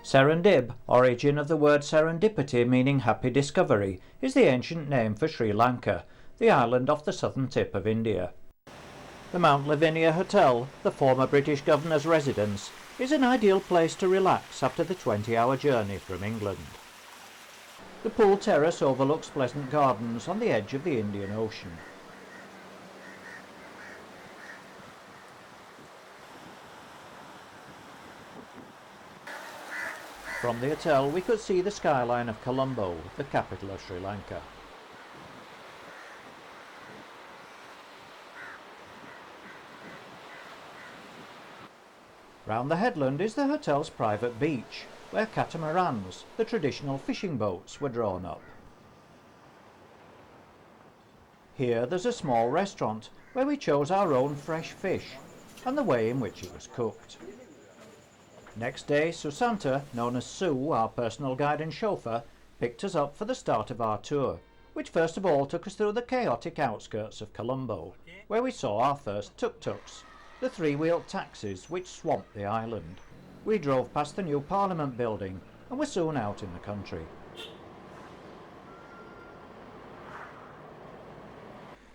Serendib, origin of the word serendipity meaning happy discovery, is the ancient name for Sri Lanka, the island off the southern tip of India. The Mount Lavinia Hotel, the former British Governor's residence, is an ideal place to relax after the 20-hour journey from England. The pool terrace overlooks pleasant gardens on the edge of the Indian Ocean. From the hotel we could see the skyline of Colombo, the capital of Sri Lanka. Round the headland is the hotel's private beach, where catamarans, the traditional fishing boats, were drawn up. Here there's a small restaurant where we chose our own fresh fish and the way in which it was cooked. Next day, Susanta, known as Sue, our personal guide and chauffeur, picked us up for the start of our tour, which first of all took us through the chaotic outskirts of Colombo, where we saw our first tuk-tuks, the three-wheeled taxis which swamped the island. We drove past the new Parliament building and were soon out in the country.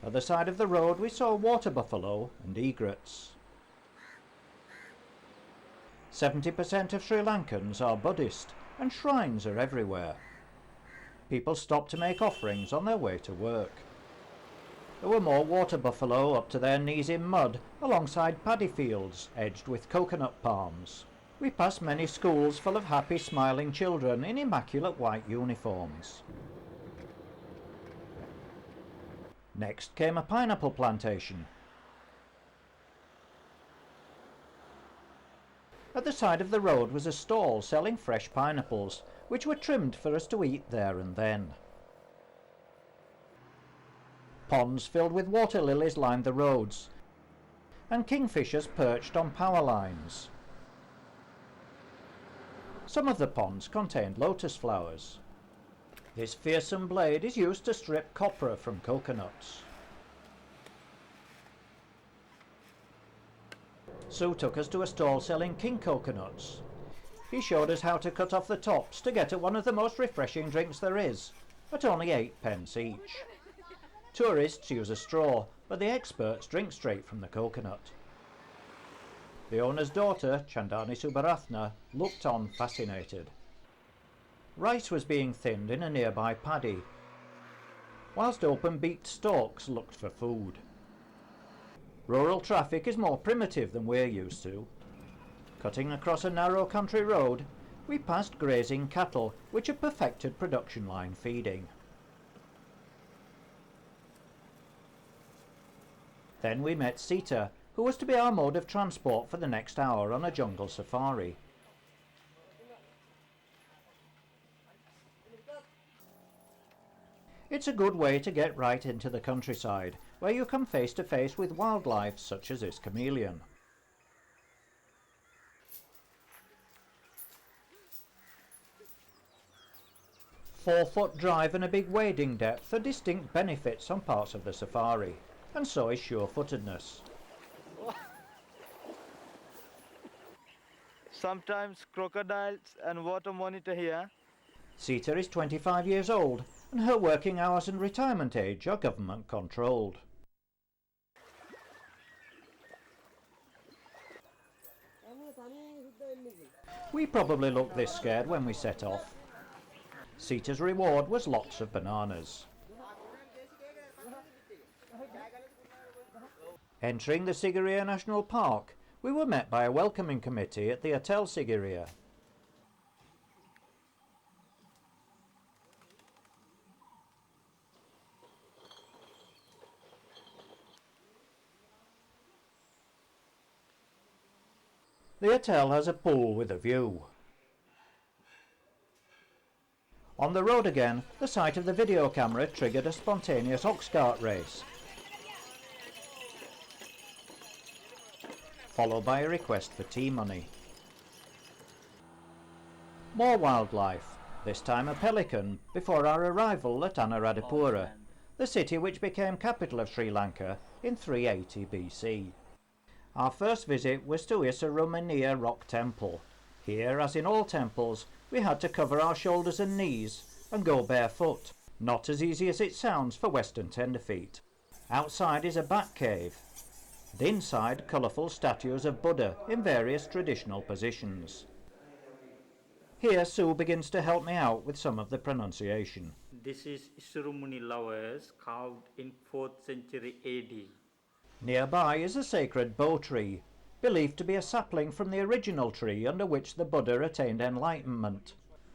At the side of the road we saw water buffalo and egrets. 70% of Sri Lankans are Buddhist, and shrines are everywhere. People stop to make offerings on their way to work. There were more water buffalo up to their knees in mud alongside paddy fields edged with coconut palms. We passed many schools full of happy smiling children in immaculate white uniforms. Next came a pineapple plantation. At the side of the road was a stall selling fresh pineapples, which were trimmed for us to eat there and then. Ponds filled with water lilies lined the roads, and kingfishers perched on power lines. Some of the ponds contained lotus flowers. This fearsome blade is used to strip copra from coconuts. Sue took us to a stall selling king coconuts. He showed us how to cut off the tops to get at one of the most refreshing drinks there is, at only 8p each. Tourists use a straw, but the experts drink straight from the coconut. The owner's daughter, Chandani Subaratna, looked on fascinated. Rice was being thinned in a nearby paddy, whilst open-beaked stalks looked for food. Rural traffic is more primitive than we're used to. Cutting across a narrow country road, we passed grazing cattle, which had perfected production line feeding. Then we met Sita, who was to be our mode of transport for the next hour on a jungle safari. It's a good way to get right into the countryside, where you come face to face with wildlife such as this chameleon. Four-foot drive and a big wading depth are distinct benefits on parts of the safari, and so is sure-footedness. Sometimes crocodiles and water monitor here. Sita is 25 years old, and her working hours and retirement age are government controlled. We probably looked this scared when we set off. Sita's reward was lots of bananas. Entering the Siguria National Park, we were met by a welcoming committee at the Hotel Siguria. The hotel has a pool with a view. On the road again, the sight of the video camera triggered a spontaneous ox cart race, followed by a request for tea money. More wildlife, this time a pelican, before our arrival at Anuradhapura, the city which became capital of Sri Lanka in 380 BC. Our first visit was to Serendib Rock Temple. Here, as in all temples, we had to cover our shoulders and knees and go barefoot. Not as easy as it sounds for Western tenderfeet. Outside is a bat cave, and inside colourful statues of Buddha in various traditional positions. Here Sue begins to help me out with some of the pronunciation. This is Surumuni Lovers, carved in 4th century AD. Nearby is a sacred bo tree, believed to be a sapling from the original tree under which the Buddha attained enlightenment,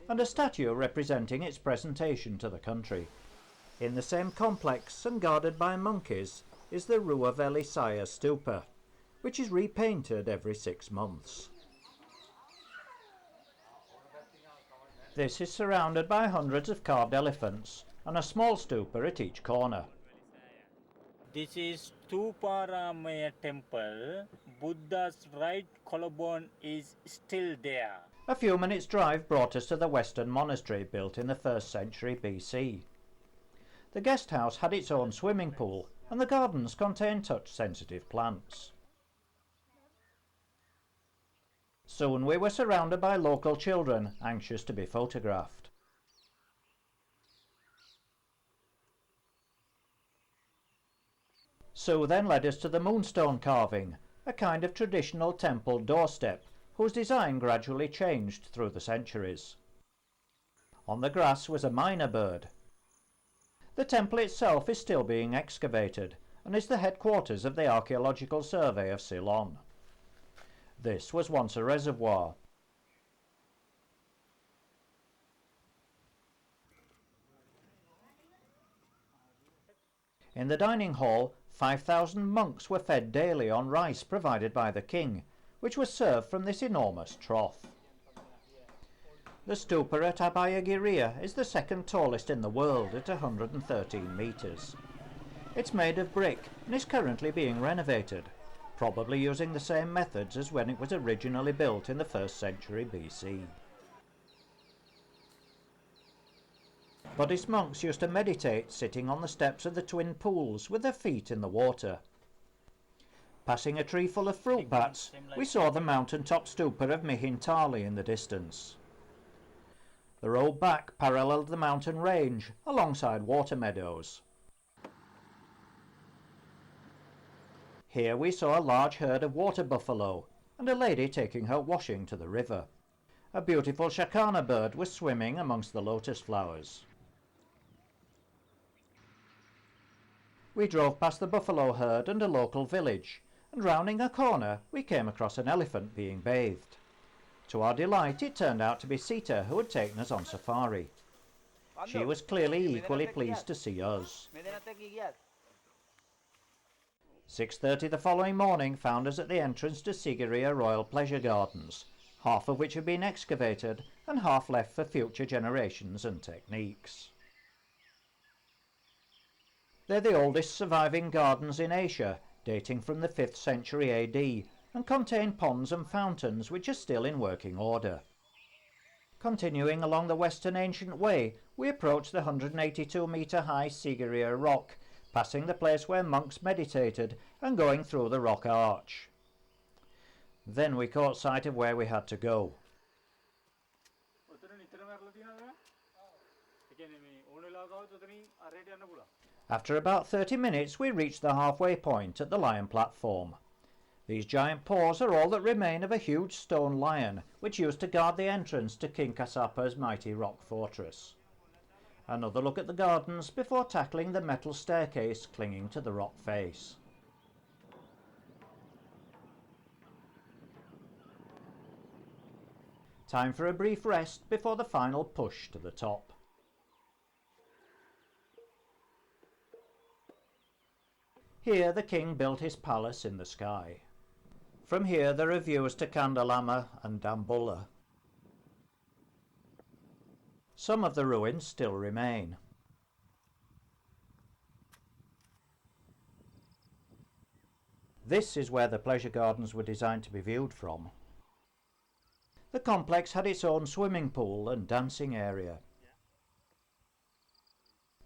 and a statue representing its presentation to the country. In the same complex and guarded by monkeys is the Nuwara Eliya stupa, which is repainted every 6 months. This is surrounded by hundreds of carved elephants and a small stupa at each corner. This is Tuparamaya temple. Buddha's right collarbone is still there. A few minutes' drive brought us to the Western monastery built in the 1st century BC. The guest house had its own swimming pool and the gardens contained touch-sensitive plants. Soon we were surrounded by local children anxious to be photographed. Sue then led us to the moonstone carving, a kind of traditional temple doorstep whose design gradually changed through the centuries. On the grass was a myna bird. The temple itself is still being excavated and is the headquarters of the Archaeological Survey of Ceylon. This was once a reservoir. In the dining hall, 5,000 monks were fed daily on rice provided by the king, which was served from this enormous trough. The stupa at Udawalawe is the second tallest in the world at 113 metres. It's made of brick and is currently being renovated, probably using the same methods as when it was originally built in the 1st century BC. Buddhist monks used to meditate sitting on the steps of the twin pools with their feet in the water. Passing a tree full of fruit bats, we saw the mountaintop stupa of Mihintali in the distance. The road back paralleled the mountain range alongside water meadows. Here we saw a large herd of water buffalo and a lady taking her washing to the river. A beautiful shakana bird was swimming amongst the lotus flowers. We drove past the buffalo herd and a local village, and rounding a corner we came across an elephant being bathed. To our delight, it turned out to be Sita, who had taken us on safari. She was clearly equally pleased to see us. 6:30 the following morning found us at the entrance to Siguria Royal Pleasure Gardens, half of which had been excavated and half left for future generations and techniques. They're the oldest surviving gardens in Asia, dating from the 5th century AD, and contain ponds and fountains which are still in working order. Continuing along the Western Ancient Way, we approached the 182-metre high Siguria rock, passing the place where monks meditated and going through the rock arch. Then we caught sight of where we had to go. After about 30 minutes we reached the halfway point at the lion platform. These giant paws are all that remain of a huge stone lion which used to guard the entrance to King Kasapa's mighty rock fortress. Another look at the gardens before tackling the metal staircase clinging to the rock face. Time for a brief rest before the final push to the top. Here the king built his palace in the sky. From here there are views to Kandy and Dambulla. Some of the ruins still remain. This is where the pleasure gardens were designed to be viewed from. The complex had its own swimming pool and dancing area.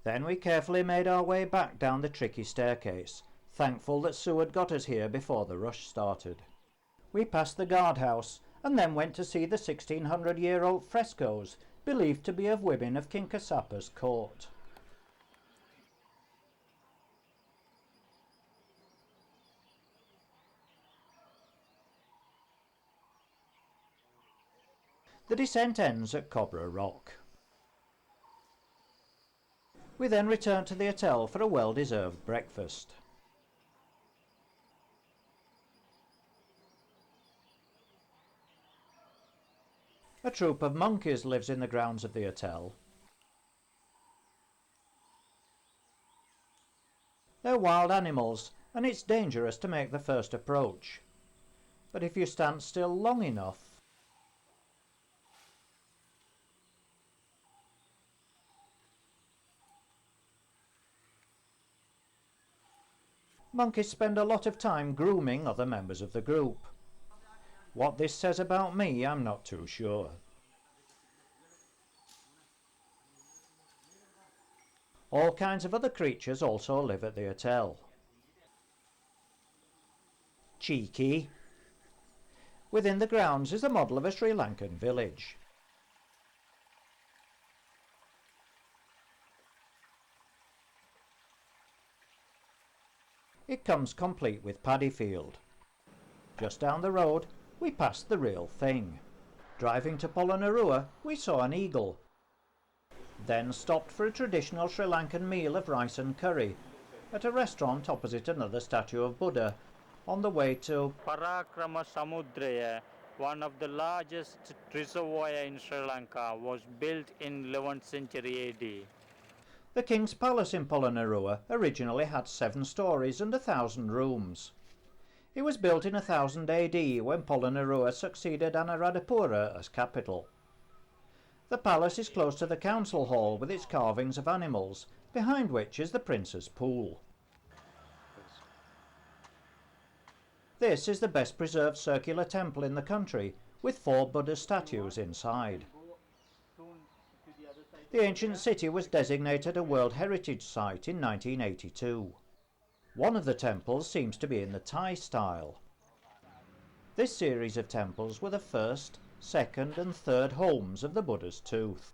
Then we carefully made our way back down the tricky staircase, thankful that Sue had got us here before the rush started. We passed the guardhouse and then went to see the 1600-year-old frescoes believed to be of women of King Kasapa's court. The descent ends at Cobra Rock. We then returned to the hotel for a well-deserved breakfast. A troop of monkeys lives in the grounds of the hotel. They're wild animals, and it's dangerous to make the first approach. But if you stand still long enough, monkeys spend a lot of time grooming other members of the group. What this says about me, I'm not too sure. All kinds of other creatures also live at the hotel. Cheeky. Within the grounds is a model of a Sri Lankan village. It comes complete with paddy field. Just down the road, we passed the real thing. Driving to Polonnaruwa, we saw an eagle. Then stopped for a traditional Sri Lankan meal of rice and curry at a restaurant opposite another statue of Buddha on the way to Parakrama Samudraya, one of the largest reservoirs in Sri Lanka, was built in 11th century AD. The King's Palace in Polonnaruwa originally had 7 stories and 1,000 rooms. It was built in 1000 AD when Polonnaruwa succeeded Anuradhapura as capital. The palace is close to the council hall with its carvings of animals, behind which is the Prince's Pool. This is the best preserved circular temple in the country, with 4 Buddha statues inside. The ancient city was designated a World Heritage Site in 1982. One of the temples seems to be in the Thai style. This series of temples were the first, second and third homes of the Buddha's tooth.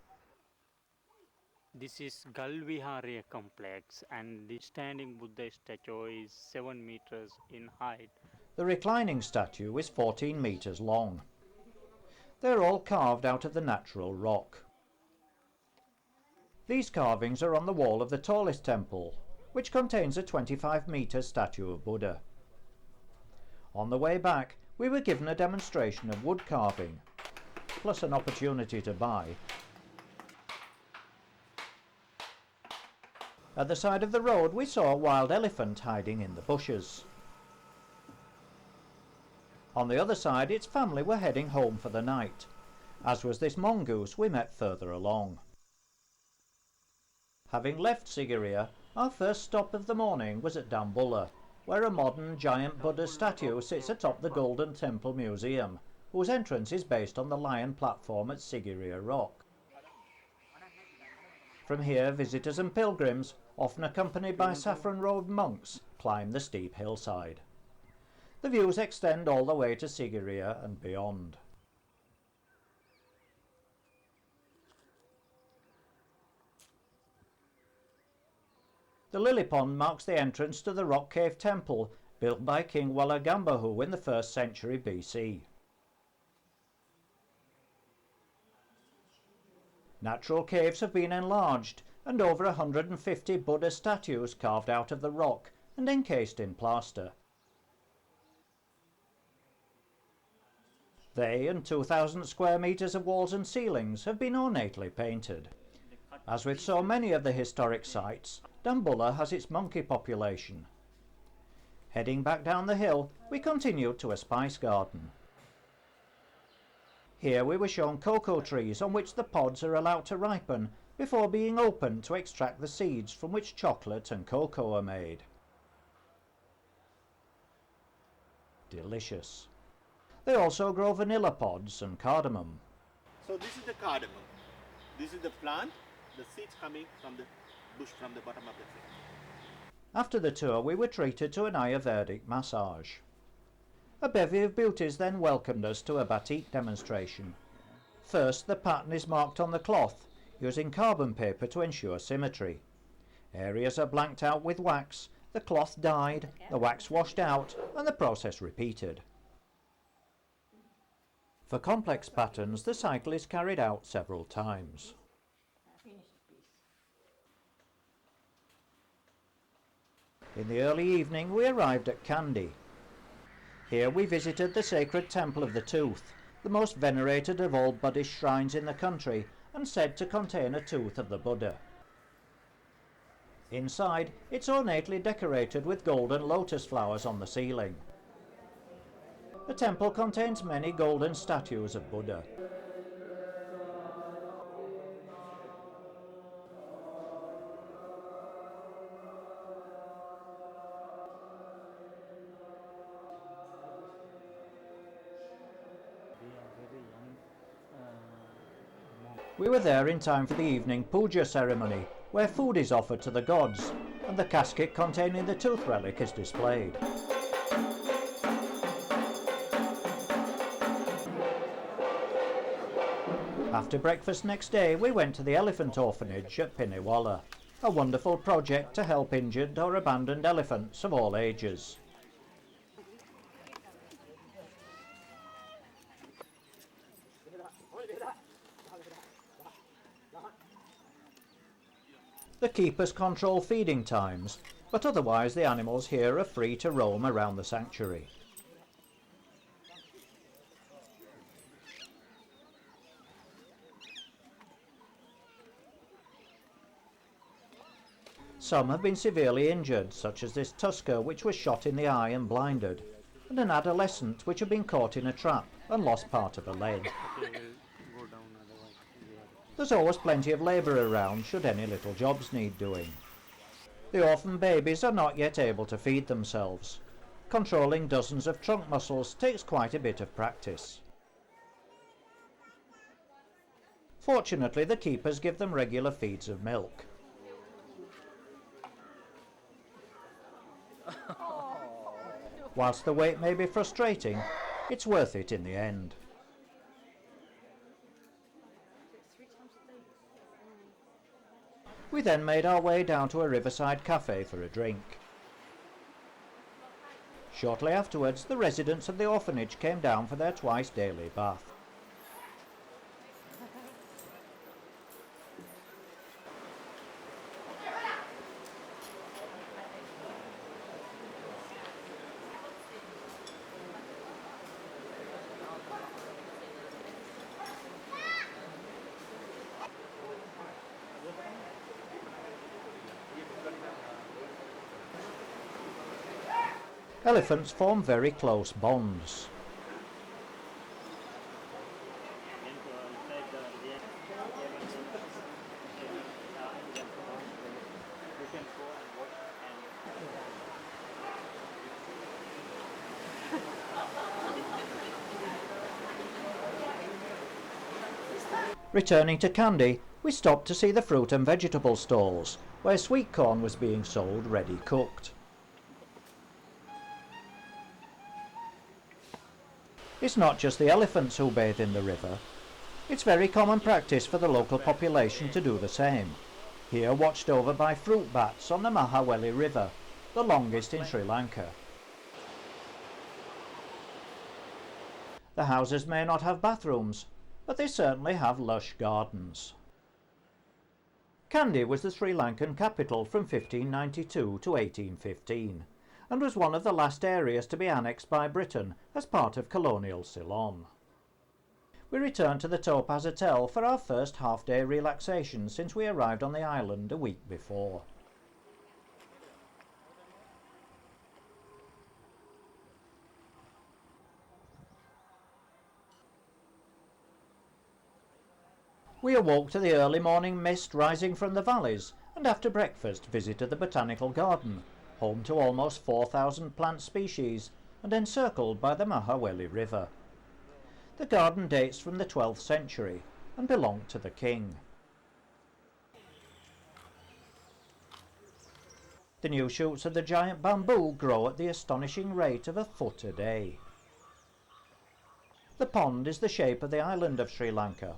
This is Galviharya complex, and the standing Buddha statue is 7 meters in height. The reclining statue is 14 meters long. They're all carved out of the natural rock. These carvings are on the wall of the tallest temple, which contains a 25-meter statue of Buddha. On the way back, we were given a demonstration of wood carving, plus an opportunity to buy. At the side of the road, we saw a wild elephant hiding in the bushes. On the other side, its family were heading home for the night, as was this mongoose we met further along. Having left Siguria, our first stop of the morning was at Dambulla, where a modern giant Buddha statue sits atop the Golden Temple Museum, whose entrance is based on the lion platform at Siguria Rock. From here, visitors and pilgrims, often accompanied by saffron-robed monks, climb the steep hillside. The views extend all the way to Siguria and beyond. The lily pond marks the entrance to the rock cave temple built by King Welligama in the 1st century BC. Natural caves have been enlarged, and over 150 Buddha statues carved out of the rock and encased in plaster. They and 2,000 square metres of walls and ceilings have been ornately painted. As with so many of the historic sites, Dambulla has its monkey population. Heading back down the hill, we continued to a spice garden. Here we were shown cocoa trees on which the pods are allowed to ripen before being opened to extract the seeds from which chocolate and cocoa are made. Delicious. They also grow vanilla pods and cardamom. So this is the cardamom. This is the plant, the seeds coming from the bush from the bottom of the tree. After the tour we were treated to an Ayurvedic massage. A bevy of beauties then welcomed us to a batik demonstration. First, the pattern is marked on the cloth, using carbon paper to ensure symmetry. Areas are blanked out with wax, the cloth dyed, the wax washed out, and the process repeated. For complex patterns, the cycle is carried out several times. In the early evening we arrived at Kandy. Here we visited the sacred temple of the tooth, the most venerated of all Buddhist shrines in the country and said to contain a tooth of the Buddha. Inside, it's ornately decorated with golden lotus flowers on the ceiling. The temple contains many golden statues of Buddha. We were there in time for the evening puja ceremony, where food is offered to the gods, and the casket containing the tooth relic is displayed. After breakfast next day, we went to the Elephant Orphanage at Pinniwala, a wonderful project to help injured or abandoned elephants of all ages. The keepers control feeding times, but otherwise the animals here are free to roam around the sanctuary. Some have been severely injured, such as this tusker which was shot in the eye and blinded, and an adolescent which had been caught in a trap and lost part of a leg. There's always plenty of labour around should any little jobs need doing. The orphan babies are not yet able to feed themselves. Controlling dozens of trunk muscles takes quite a bit of practice. Fortunately, the keepers give them regular feeds of milk. Whilst the wait may be frustrating, it's worth it in the end. We then made our way down to a riverside cafe for a drink. Shortly afterwards, the residents of the orphanage came down for their twice daily bath. Elephants form very close bonds. Returning to Kandy, we stopped to see the fruit and vegetable stalls, where sweet corn was being sold ready cooked. It's not just the elephants who bathe in the river. It's very common practice for the local population to do the same, here watched over by fruit bats on the Mahaweli River, the longest in Sri Lanka. The houses may not have bathrooms, but they certainly have lush gardens. Kandy was the Sri Lankan capital from 1592 to 1815. And was one of the last areas to be annexed by Britain as part of colonial Ceylon. We returned to the Topaz Hotel for our first half-day relaxation since we arrived on the island a week before. We awoke to the early morning mist rising from the valleys and after breakfast visited the botanical garden, home to almost 4,000 plant species and encircled by the Mahaweli River. The garden dates from the 12th century and belonged to the king. The new shoots of the giant bamboo grow at the astonishing rate of a foot a day. The pond is the shape of the island of Sri Lanka.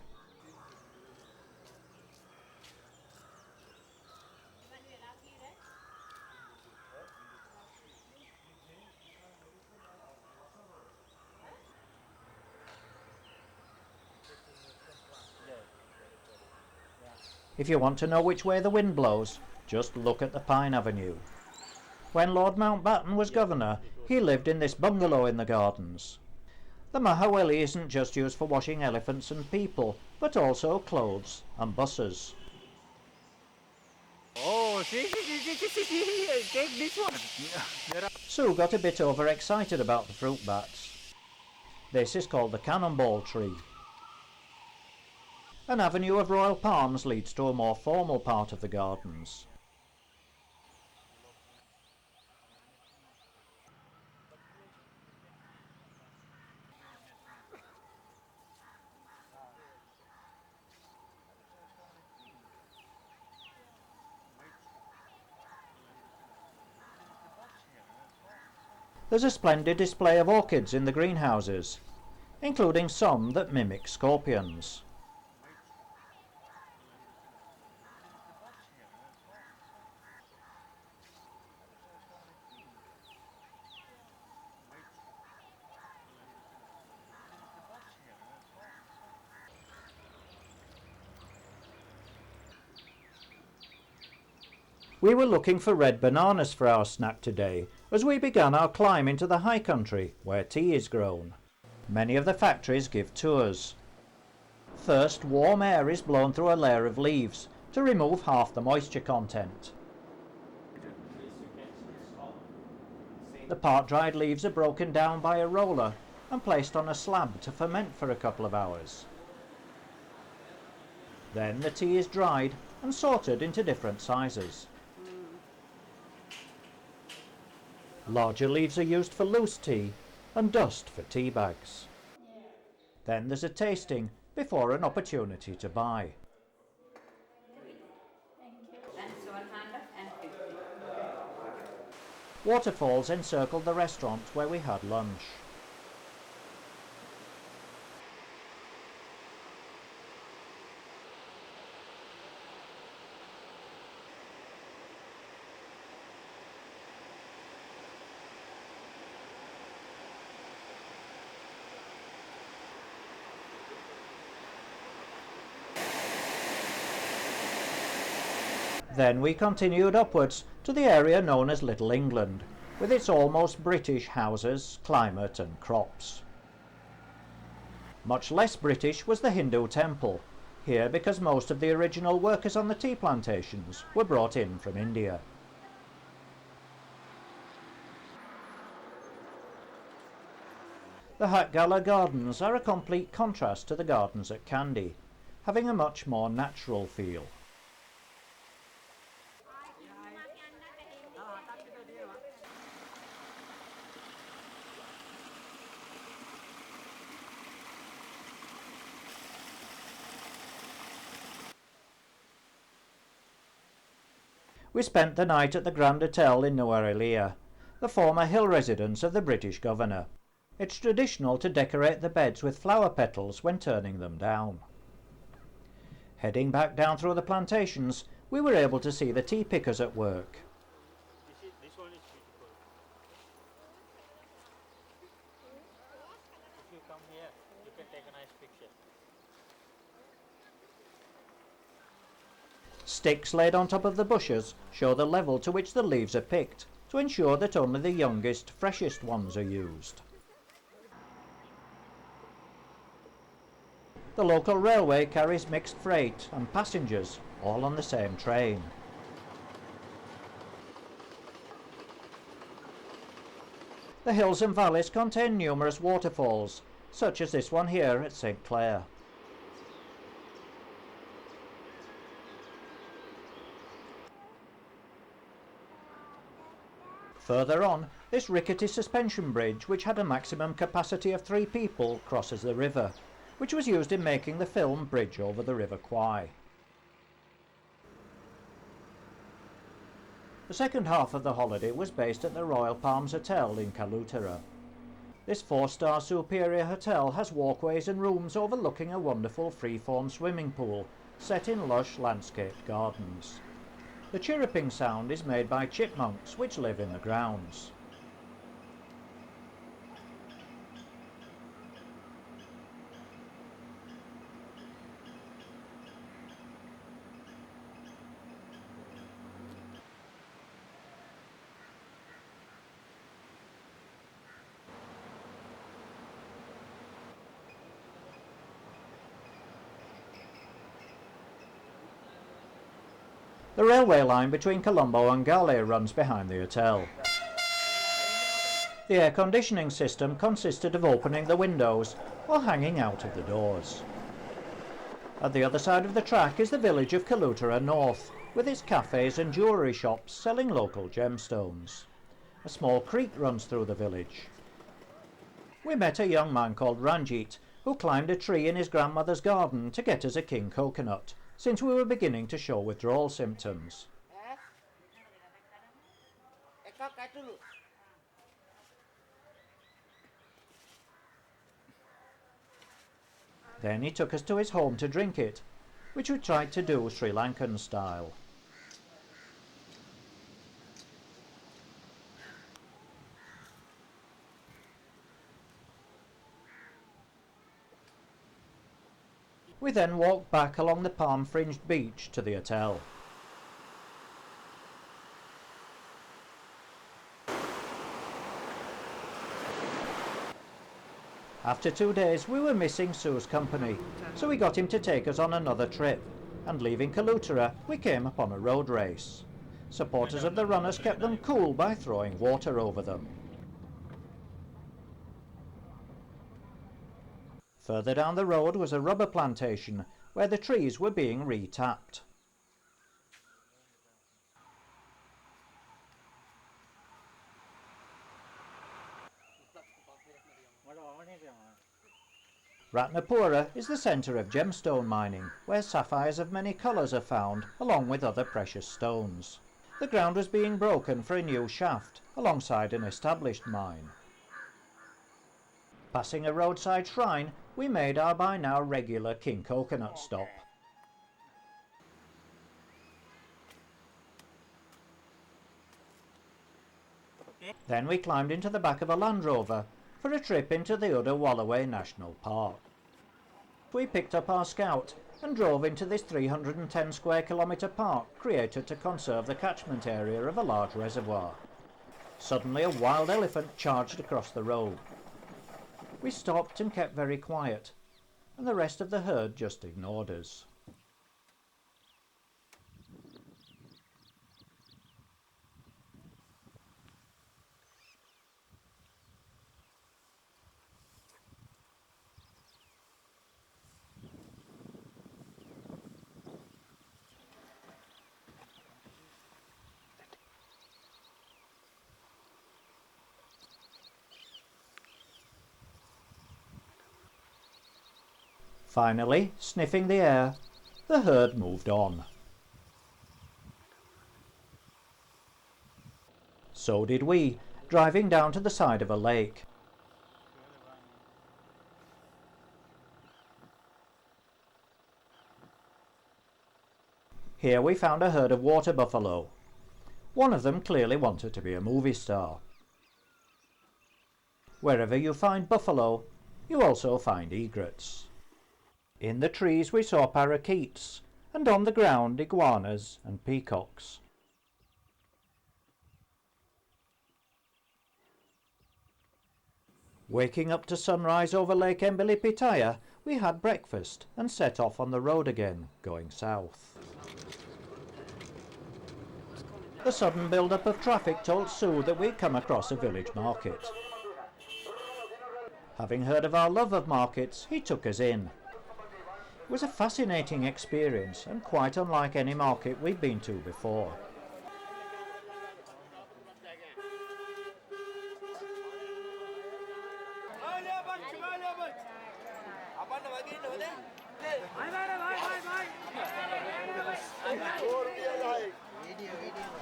If you want to know which way the wind blows, just look at the Pine Avenue. When Lord Mountbatten was governor, he lived in this bungalow in the gardens. The Mahaweli isn't just used for washing elephants and people, but also clothes and buses. Oh, see, take this one. Sue got a bit overexcited about the fruit bats. This is called the cannonball tree. An avenue of royal palms leads to a more formal part of the gardens. There's a splendid display of orchids in the greenhouses, including some that mimic scorpions. We were looking for red bananas for our snack today as we began our climb into the high country where tea is grown. Many of the factories give tours. First, warm air is blown through a layer of leaves to remove half the moisture content. The part-dried leaves are broken down by a roller and placed on a slab to ferment for a couple of hours. Then the tea is dried and sorted into different sizes. Larger leaves are used for loose tea and dust for tea bags. Then there's a tasting before an opportunity to buy. Waterfalls encircled the restaurant where we had lunch. Then we continued upwards to the area known as Little England, with its almost British houses, climate and crops. Much less British was the Hindu temple, here because most of the original workers on the tea plantations were brought in from India. The Hatgala Gardens are a complete contrast to the gardens at Kandy, having a much more natural feel. We spent the night at the Grand Hotel in Nuwara Eliya, the former hill residence of the British governor. It's traditional to decorate the beds with flower petals when turning them down. Heading back down through the plantations, we were able to see the tea pickers at work. This one is beautiful. If you come here, you can take a nice picture. Sticks laid on top of the bushes show the level to which the leaves are picked, to ensure that only the youngest, freshest ones are used. The local railway carries mixed freight and passengers, all on the same train. The hills and valleys contain numerous waterfalls, such as this one here at St. Clair. Further on, this rickety suspension bridge, which had a maximum capacity of 3 people, crosses the river, which was used in making the film Bridge over the River Kwai. The second half of the holiday was based at the Royal Palms Hotel in Kalutara. This 4-star superior hotel has walkways and rooms overlooking a wonderful freeform swimming pool set in lush landscaped gardens. The chirruping sound is made by chipmunks which live in the grounds. The railway line between Colombo and Galle runs behind the hotel. The air conditioning system consisted of opening the windows or hanging out of the doors. At the other side of the track is the village of Kalutara North, with its cafes and jewellery shops selling local gemstones. A small creek runs through the village. We met a young man called Ranjit, who climbed a tree in his grandmother's garden to get us a king coconut, since we were beginning to show withdrawal symptoms. Then he took us to his home to drink it, which we tried to do Sri Lankan style. We then walked back along the palm-fringed beach to the hotel. After 2 days we were missing Sue's company, so we got him to take us on another trip, and leaving Kalutara we came upon a road race. Supporters of the runners kept them cool by throwing water over them. Further down the road was a rubber plantation where the trees were being re-tapped. Ratnapura is the centre of gemstone mining, where sapphires of many colours are found, along with other precious stones. The ground was being broken for a new shaft, alongside an established mine. Passing a roadside shrine, we made our by now regular king coconut stop. Then we climbed into the back of a Land Rover for a trip into the Udawalawe National Park. We picked up our Scout and drove into this 310 square kilometre park created to conserve the catchment area of a large reservoir. Suddenly a wild elephant charged across the road. We stopped and kept very quiet, and the rest of the herd just ignored us. Finally, sniffing the air, the herd moved on. So did we, driving down to the side of a lake. Here we found a herd of water buffalo. One of them clearly wanted to be a movie star. Wherever you find buffalo, you also find egrets. In the trees we saw parakeets, and on the ground iguanas and peacocks. Waking up to sunrise over Lake Embilipitaya, we had breakfast and set off on the road again, going south. The sudden build-up of traffic told Sue that we'd come across a village market. Having heard of our love of markets, he took us in. It was a fascinating experience and quite unlike any market we'd been to before.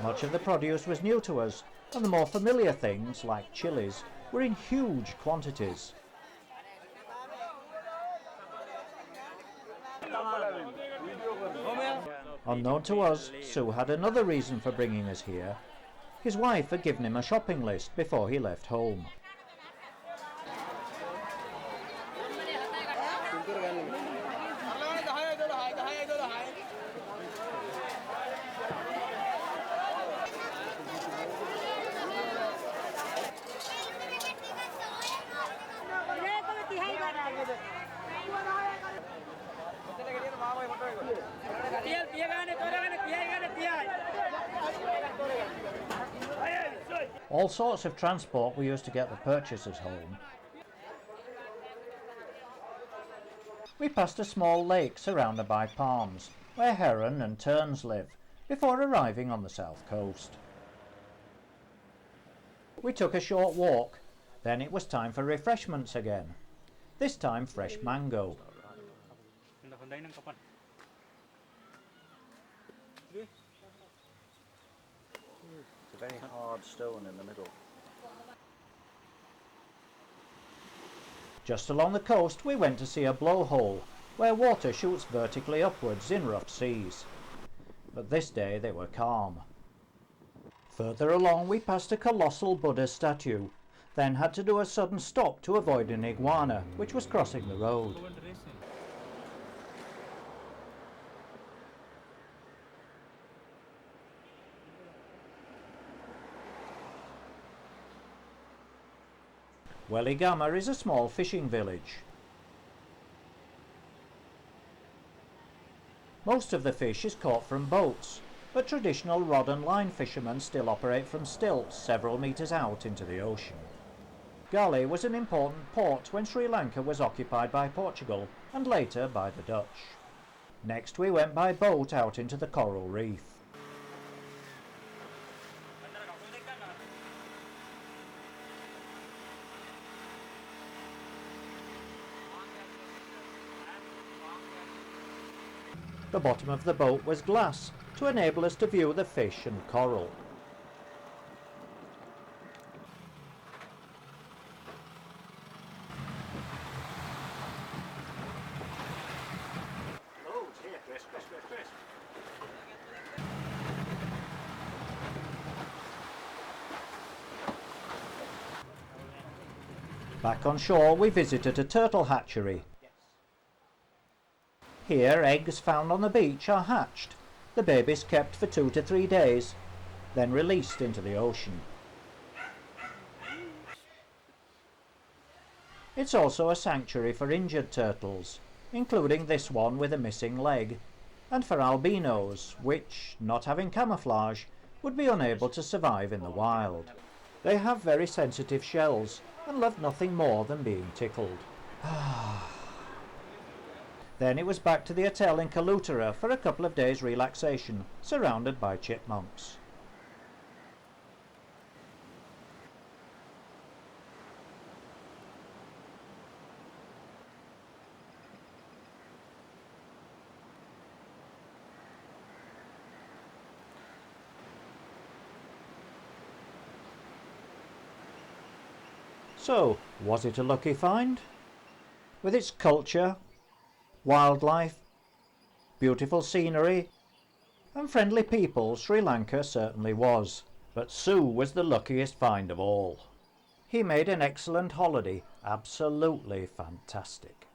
Much of the produce was new to us, and the more familiar things, like chilies, were in huge quantities. Unknown to us, Sue had another reason for bringing us here. His wife had given him a shopping list before he left home. All sorts of transport were used to get the purchasers home. We passed a small lake surrounded by palms, where heron and terns live, before arriving on the south coast. We took a short walk, then it was time for refreshments again, this time fresh mango. It's a very hard stone in the middle. Just along the coast we went to see a blowhole, where water shoots vertically upwards in rough seas. But this day they were calm. Further along we passed a colossal Buddha statue, then had to do a sudden stop to avoid an iguana, which was crossing the road. Welligama is a small fishing village. Most of the fish is caught from boats, but traditional rod and line fishermen still operate from stilts several metres out into the ocean. Galle was an important port when Sri Lanka was occupied by Portugal and later by the Dutch. Next we went by boat out into the coral reef. The bottom of the boat was glass to enable us to view the fish and coral. Oh, it's here, Chris. Back on shore we visited a turtle hatchery. Here eggs found on the beach are hatched, the babies kept for 2 to 3 days, then released into the ocean. It's also a sanctuary for injured turtles, including this one with a missing leg, and for albinos, which, not having camouflage, would be unable to survive in the wild. They have very sensitive shells and love nothing more than being tickled. Then it was back to the hotel in Kalutara for a couple of days' relaxation, surrounded by chipmunks. So, was it a lucky find? With its culture, wildlife, beautiful scenery and friendly people, Sri Lanka certainly was. But Sue was the luckiest find of all. He made an excellent holiday, absolutely fantastic.